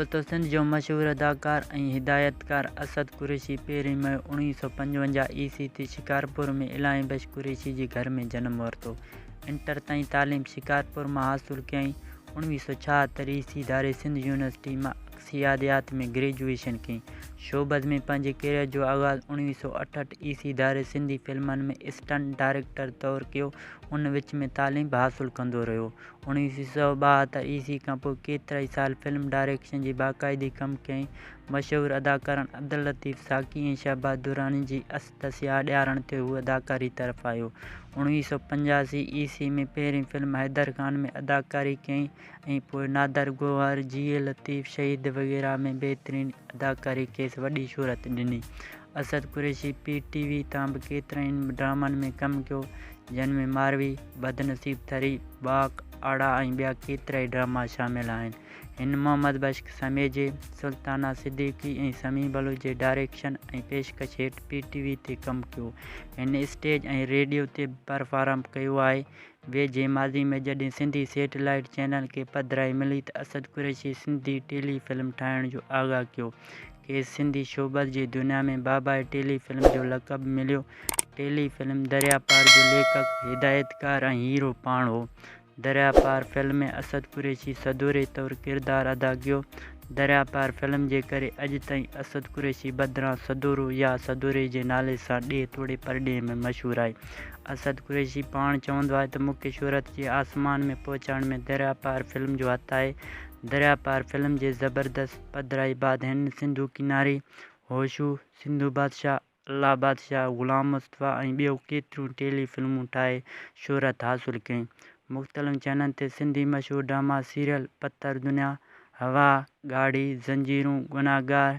दोस्तों, सिंध जो मशहूर अदाकार ऐं हिदायतकार असद कुरैशी पहिरीं मई 1955 ईस्वी ते शिकारपुर में इलाही बख्श कुरैशी जे घर में जनम वरितो। इंटर ताईं तालीम शिकारपुर मां हासिलु कयईं। 1976 ईस्वी धारे सिंध यूनिवर्सिटी मां अक्सियादियात में ग्रेजुएशन कयईं। शोबज़ में पंहिंजे कैरियर जो आगाज़ 1968 ईस्वी धारे सिंधी फिल्मनि में स्टंट डायरेक्टर तौरु कयो। उन विच में तालीम बि हासिलु कंदो रहियो। 1972 ईस्वी खां पोइ केतिरा ई साल फिल्म डायरेक्शन जी बाक़ाइदी कमु कयईं। मशहूर अदाकारनि अब्दुल लतीफ़ साकी ऐं शहबाज दुरानी जी दसिया ॾियारण ते हू अदाकारी तरफ़ आयो। 1985 ईस्वी में पहिरीं फिल्म हैदर ख़ान में अदाकारी कयईं ऐं पोइ नादर गौहर, जीए लतीफ़, शहीद वग़ैरह में बहितरीन अदाकारी खेसि वॾी शोहरत ॾिनी। असद कुरैशी PTV तां बि केतिरनि ड्रामनि में कमु कयो, जिन में मारवी, बदनसीब थरी, बाक़, आड़ा ऐं ॿिया केतिरा ई ड्रामा शामिल आहिनि। हिन मोहम्मद बख्श समेजे, सुल्ताना सिद्दीकी ऐं समी बलूच जे डायरेक्शन ऐं पेशकश हेठि PTV ते कमु कयो। हिन स्टेज ऐं रेडियो ते बि परफॉर्म कयो आहे। वेझे माज़ी में जॾहिं सिंधी सैटेलाइट चैनल खे पधिराई मिली त असद कुरैशी सिंधी टेली फिल्म ठाहिण जो आगाह कयो। खेसि सिंधी शोबज़ जी दुनिया में बाबाए टेली फिल्म जो लक़ब मिलियो। टेली फिल्म दरिया पार जो लेखक, हिदायतकार ऐं हीरो पाण हो। दरिया पार फिल्म में असद कुरैशी सदोरे तौरु किरदारु अदा कयो। दरिया पार फिल्म जे करे अॼु ताईं असद कुरैशी बदिरां सदोरो या सदोरे जे नाले सां ॾे तोड़े परॾेह में मशहूरु आहे। असद कुरैशी पाण चवंदो आहे त मूंखे शोहरत जे आसमान में पहुचाइण में दरिया पार फिल्म जो हथु आहे। दरिया पार फिल्म जे ज़बरदस्त पधिराई बैदि हिन सिंधु किनारी, होशू, सिंधु बादशाह, अल्लाह बादशाह, ग़ुलाम मुस्तफ़ा ऐं ॿियूं केतिरियूं टेली फिल्मूं ठाहे शोहरत हासिलु कयईं। मुख़्तलिफ़ चैनलनि ते सिंधी मशहूर ड्रामा सीरियल पत्थर दुनिया, हवा, गाड़ी, ज़ंजीरूं, गुनाहगार,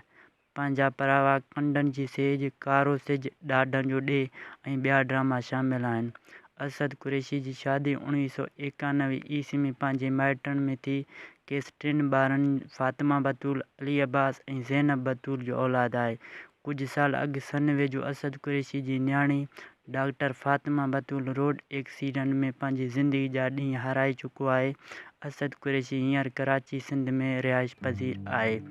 पंहिंजा परावा, कंडनि जी सेज, कारो सिज, ॾाढनि जो ॾे ऐं ॿिया ड्रामा शामिल आहिनि। असद कुरैशी जी शादी 1991 ईस्वी में पंहिंजे माइटनि में थी। खेसि टिनि ॿारनि फातिमा बतूल, अली अब्बास ऐं ज़ैनब बतूल जो औलाद आहे। कुझु साल अॻु सन वेझो असद कुरैशी जी न्याणी डॉक्टर फातिमा बतूल रोड एक्सीडेंट में पंहिंजी ज़िंदगी जा ॾींहं हाराए चुको आहे। असद कुरैशी हींअर कराची सिंध में रिहाइश पज़ीर आहे।